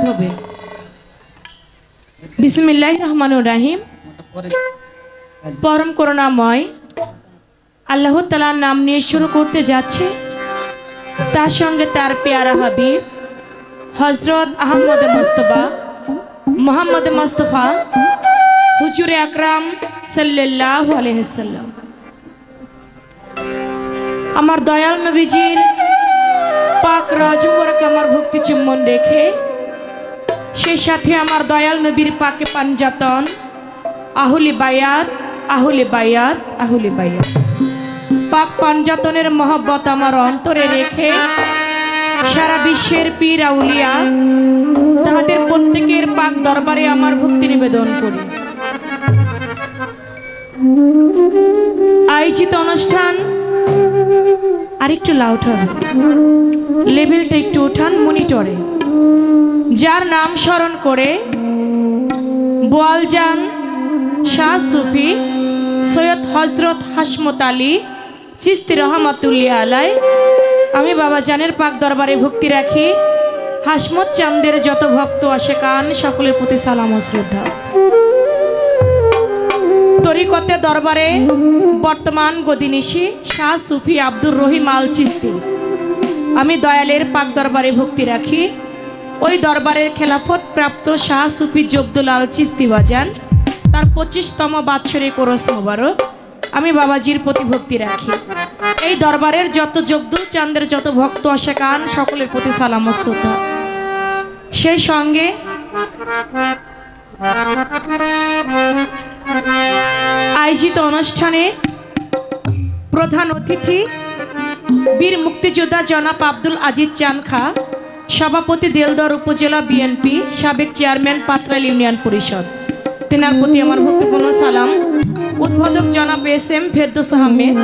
হবে। বিসমিল্লাহির রহমানির রহিম। পরম করুণাময় আল্লাহ তাআলার নাম নিয়ে শুরু করতে যাচ্ছে, তার সঙ্গে তার পেয়ারা হাবিব হযরত আহমদ মুস্তাফা মোহাম্মদ মুস্তাফা হুজুরে আকরাম সাল্লাল্লাহু আলাইহি ওয়াসাল্লাম। আমার দয়াল নবীজির পাক রওজা মুবারকে আমার ভক্তি চুম্বন রেখে, সেই সাথে আমার দয়াল নবীর পাকে পাঞ্জাতন আহুলি বায়াত আহুলি বায়াত আহুলি বায়াত পাক পাঞ্জাতনের মহব্বত আমার অন্তরে রেখে সারা বিশ্বের পীর আউলিয়া তাদের প্রত্যেকের পাক দরবারে আমার ভক্তি নিবেদন করি। আয়োজিত অনুষ্ঠান আরেকটু লাউড হবে, লেভেলটা একটু উঠান মনিটরে। যার নাম স্মরণ করে বোয়ালজান শাহ সুফি সৈয়দ হজরত হাসমত আলী চিস্তি রহমাতুল্লাহ আলাই, আমি বাবাজানের পাক দরবারে ভক্তি রাখি। হাসমত চাঁদের যত ভক্ত আসে কান সকলের প্রতি সালাম ও শ্রদ্ধা। তরিকতে দরবারে বর্তমান গদিনিশি শাহ সুফি আব্দুর রহিম আল চিস্তি, আমি দয়ালের পাক দরবারে ভক্তি রাখি। ওই দরবারের খেলাফত প্রাপ্ত শাহ সুফি জব্দুল আল চিস্তি বাজান তার 25তম বাৎসরিক ওরস মোবারক আমি বাবাজির প্রতি ভক্তি রাখি। এই দরবারের যত জব্দুল চাঁদের যত ভক্ত আসে কান সকলের প্রতি সালাম ও শ্রদ্ধা। সেই সঙ্গে আয়োজিত অনুষ্ঠানে প্রধান অতিথি বীর মুক্তিযোদ্ধা জনাব আব্দুল আজিজ চান খা, সভাপতি দেলদর উপজেলা বিএনপি, সাবেক চেয়ারম্যান পাত্রাইল ইউনিয়ন পরিষদ, তেনার প্রতি আমার ভক্তিপূর্ণ সালাম। উদ্বোধক জনাব এস.এম. ফেরদৌস আহমেদ,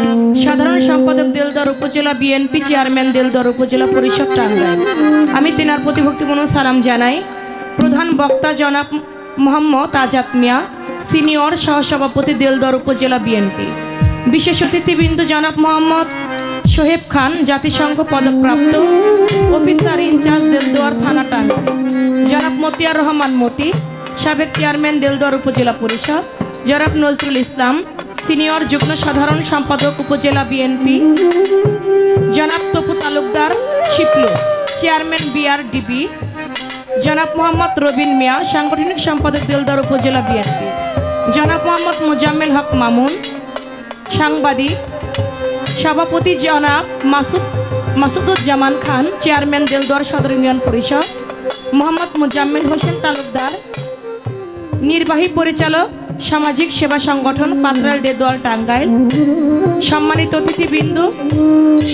সাধারণ সম্পাদক দেলদর উপজেলা বিএনপি, চেয়ারম্যান দেলদর উপজেলা পরিষদ টাঙ্গাইল, আমি তেনার প্রতি ভক্তিপূর্ণ সালাম জানাই। প্রধান বক্তা জনাব মোহাম্মদ আজাদ মিয়া, সিনিয়র সহসভাপতি দেলদর উপজেলা বিএনপি। বিশেষ অতিথিবৃন্দ জনাব মোহাম্মদ সোহেব খান, জাতিসংঘ পদকপ্রাপ্ত অফিসার ইনচার্জ দেলদুয়ার থানা টাঙ্গাইল। জনাব মতিয়ার রহমান মতি, সাবেক চেয়ারম্যান দেলদুয়ার উপজেলা পরিষদ। জনাব নজরুল ইসলাম, সিনিয়র যুগ্ম সাধারণ সম্পাদক উপজেলা বিএনপি। জনাব তপু তালুকদার শিপলু, চেয়ারম্যান বিআরডিবি। জনাব মোহাম্মদ রবিন মিয়া, সাংগঠনিক সম্পাদক দেলদুয়ার উপজেলা বিএনপি। জনাব মোহাম্মদ মোজাম্মেল হক মামুন, সাংবাদিক। সভাপতি জনাব মাসুদুজ্জামান খান, চেয়ারম্যান দেলদুয়ার সদর ইউনিয়ন পরিষদ। মোহাম্মদ মোজাম্মেল হোসেন তালুকদার, নির্বাহী পরিচালক সামাজিক সেবা সংগঠন পাত্রাইল দেলদুয়ার টাঙ্গাইল। সম্মানিত অতিথিবৃন্দ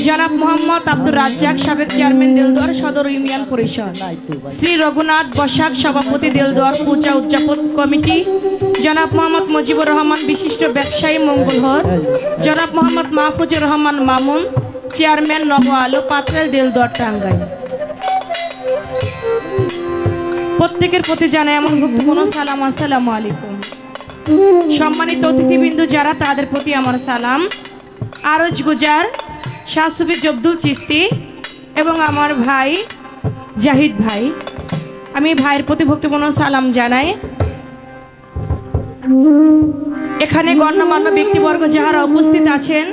জনাব মোহাম্মদ আব্দুর রাজ্জাক, সাবেক চেয়ারম্যান দেলদুয়ার সদর ইউনিয়ন পরিষদ। শ্রী রঘুনাথ বসাক, সভাপতি দেলদুয়ার পূজা উদযাপন কমিটি। জনাব মোহাম্মদ মুজিবুর রহমান, বিশিষ্ট ব্যবসায়ী মঙ্গলহর। জনাব মোহাম্মদ মাহফুজুর রহমান মামুন, চেয়ারম্যান নব আলো, পাত্রাইল দেলদুয়ার টাঙ্গাইল। প্রত্যেকের প্রতি জানাই এমন গুরুত্বপূর্ণ সালাম, আসসালামু আলাইকুম। সম্মানিত অতিথিবৃন্দ যারা, তাদের প্রতি আমার সালাম। আরজ গুজার শাহ সুফি জব্দুল চিস্তি এবং আমার ভাই জাহিদ ভাই, আমি ভাইয়ের প্রতি ভক্তিপূর্ণ সালাম জানাই। এখানে গণ্যমান্য ব্যক্তিবর্গ যারা উপস্থিত আছেন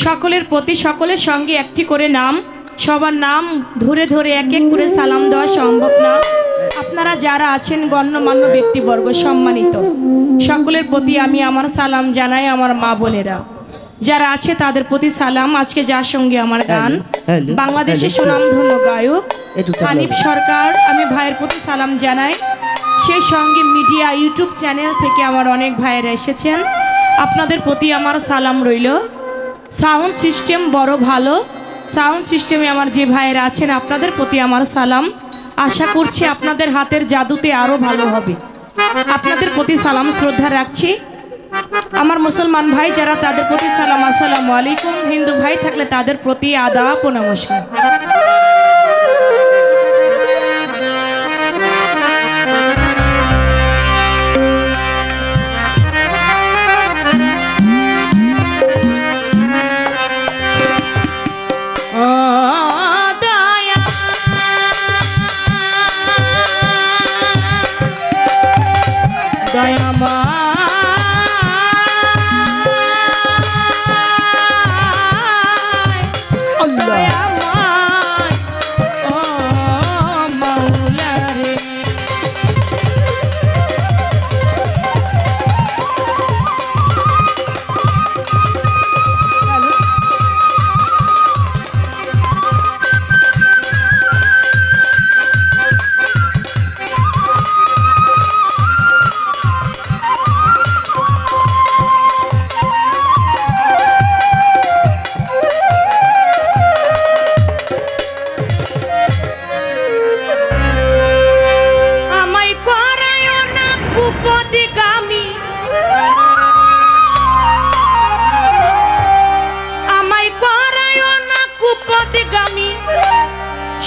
সকলের প্রতি সকলের সঙ্গে একটি করে নাম, সবার নাম ধরে ধরে এক এক করে সালাম দেওয়া সম্ভব না। আপনারা যারা আছেন গণ্যমান্য ব্যক্তিবর্গ সম্মানিত, সকলের প্রতি আমি আমার সালাম জানাই। আমার মা বোনেরা যারা আছে তাদের প্রতি সালাম। আজকে যার সঙ্গে আমার গান, বাংলাদেশের সুনামধন্য গায়ক হানিফ সরকার, আমি ভাইয়ের প্রতি সালাম জানাই। সেই সঙ্গে মিডিয়া ইউটিউব চ্যানেল থেকে আমার অনেক ভাইয়েরা এসেছেন, আপনাদের প্রতি আমার সালাম রইল। সাউন্ড সিস্টেম বড় ভালো, সাউন্ড সিস্টেমে আমার যে ভাইয়েরা আছেন আপনাদের প্রতি আমার সালাম। আশা করছি আপনাদের হাতের জাদুতে আরও ভালো হবে। আপনাদের প্রতি সালাম শ্রদ্ধা রাখছি। আমার মুসলমান ভাই যারা, তাদের প্রতি সালাম, আসসালামু আলাইকুম। হিন্দু ভাই থাকলে তাদের প্রতি আদাব ও নমস্কার।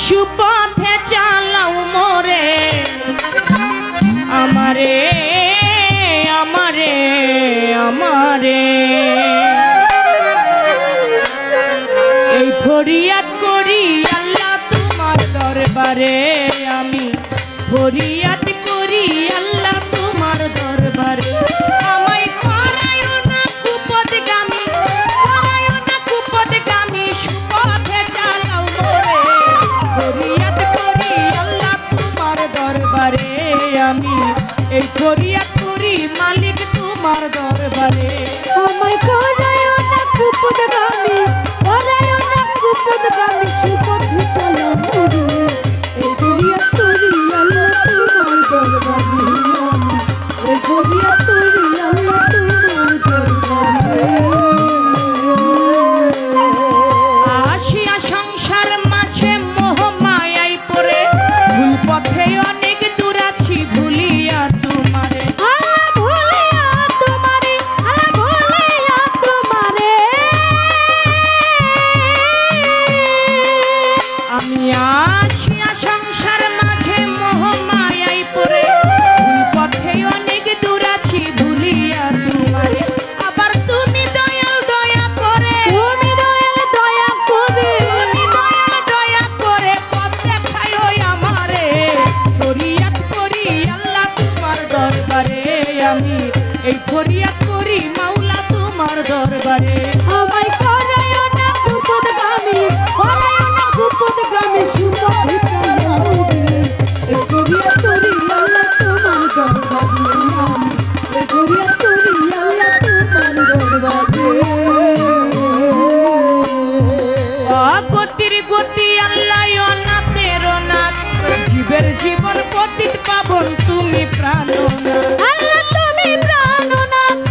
সুপথে চালাও মোরে আমারে আমারে আমারে এই ফরিয়াদ করি আল্লাহ তোমার দরবারে আমি ফরিয়াদ করি আল্লাহ তোমার দরবারে আমায় করায়ও না কুপদগামী করায়ও না কুপদগামী সুপথে চালাও মোরে ফরিয়াদ করি আল্লাহ তোমার দরবারে আমি এই ফরিয়াদ করি মালিক তোমার দরবারে আমায় করায়ও না কুপদগামী করায়ও না কুপদগামী সুপথে চালাও মোরে এই ফরিয়াদ করি আল্লাহ তোমার দরবারে আমি এই ফরিয়াদ করি আল্লাহ তোমার দরবারে আসিয়া সংসার মাঝে মোহ মায়াই পড়ে ভুল পথে অনেক দূর আছি ভুলিয়া তোমারে ভুলিয়া তোমারে ভুলিয়া তোমারে আমি আসিয়া সংসার মাঝে মোহ মায়াই পড়ে ভুল পথে অনেক দূর আছি ভুলিয়া তোমারে আবার তুমি দয়াল দয়া করে তুমি দয়াল দয়া করে তুমি দয়াল দয়া করে পথ দেখায়ো আমারে ফরিয়াদ করি আল্লাহ তোমার দরবারে আমি এই ফরিয়াদ করি মাওলা তোমার দরবারে আমায় করায়ও না কুপদগামী করায়ও না কুপদগামী সুপথে চালাও মোরে এই ফরিয়াদ করি আল্লাহ তোমার দরবারে আমি এই ফরিয়াদ করি আল্লাহ তোমার দরবারে গতির গতি আল্লাহ অনাথের অনাথ জীবের জীবন পতিত পাবন তুমি প্রাণনাথ আল্লাহ তুমি প্রাণনাথ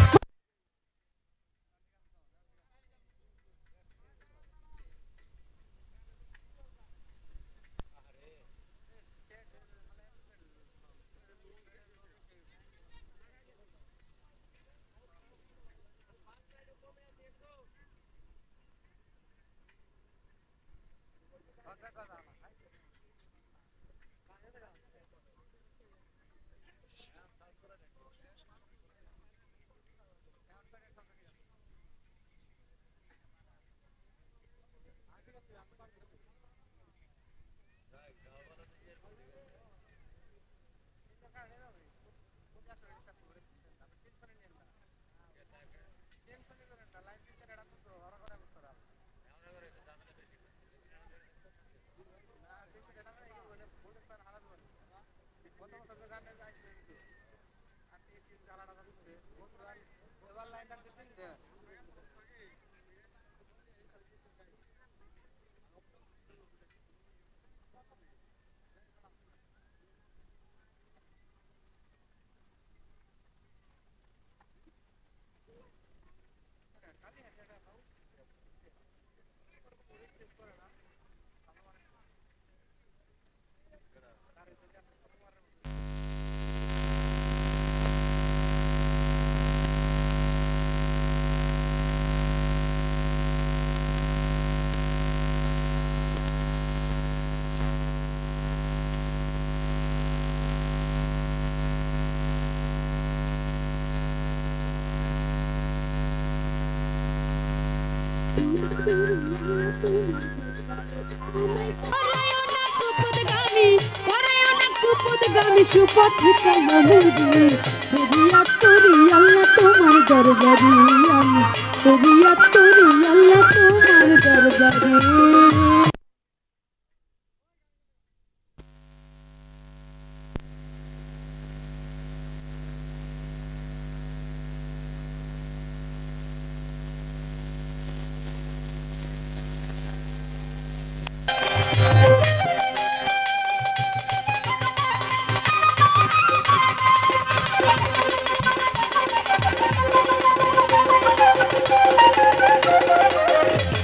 আমায় করায়ও না কুপদগামী করায়ও না কুপদগামী সুপথে চলো মুরে ফরিয়াদ করি আল্লাহ তোমার দরবারে আমি ফরিয়াদ করি আল্লাহ তোমার দরবারে।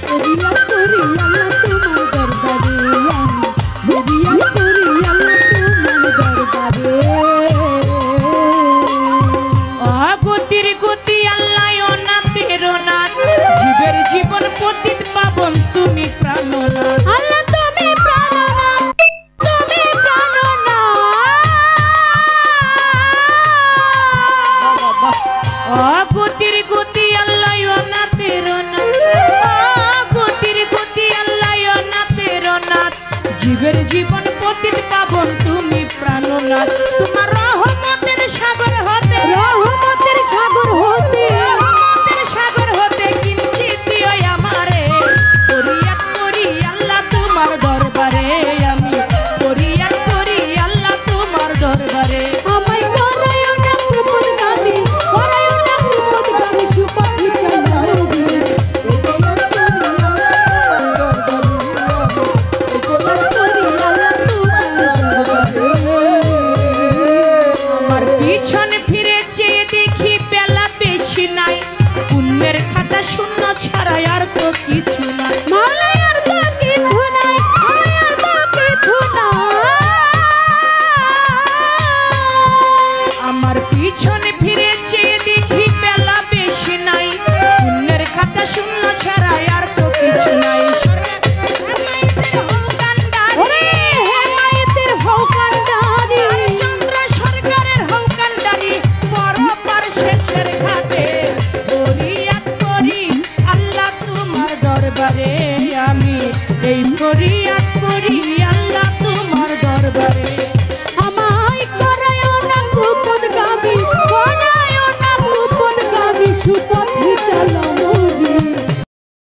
ফরিয়াদ করি আল্লাহ তোমার দরবারে আমি ফরিয়াদ করি আল্লাহ তোমার দরবারে। গতির গতি আল্লাহ অনাথের অনাথ জীবের জীবন পতিত পাবন তুমি প্রাণনাথ আল্লাহ তুমি প্রাণনাথ তুমি প্রাণনাথ। গতির গতি আল্লাহ অনাথের অনাথ গতির গতি আল্লাহ অনাথের অনাথ জীবের জীবন পতিত পাবন তুমি প্রাণনাথ তোমার রহমতের সাগর হতে রহমতের সাগর হতে রহমতের সাগর হতে কিঞ্চিত দিও আমারে ফরিয়াদ করি আল্লাহ তোমার দরবারে আমি ফরিয়াদ করি আল্লাহ তোমার দরবারে আমায় করায়ও না কুপদগামী করায়ও না কুপদগামী সুপথে চলো মুরে ফরিয়াদ করি আল্লাহ তোমার দরবারে। আমার পিছনে ফিরে চেয়ে দেখি বেলা বেশি নাই পুণ্যের খাতা শূন্য ছাড়া আর তো কিছু নাই মাওলাই আর তো কিছু নাই মাওলাই আর তো কিছু নাই। আমার পিছনে ফিরে চেয়ে দেখি বেলা বেশি নাই পুণ্যের খাতা শূন্য ছাড়া আর তো কিছু নাই ওরে হেমায়েতের হৌকান্ডারি চন্দ্র সরকারের হৌকান্ডারি পরপার শেষের ঘাটে ফরিয়াদ করি আল্লাহ তোমার দরবারে আমি এই ফরিয়াদ করি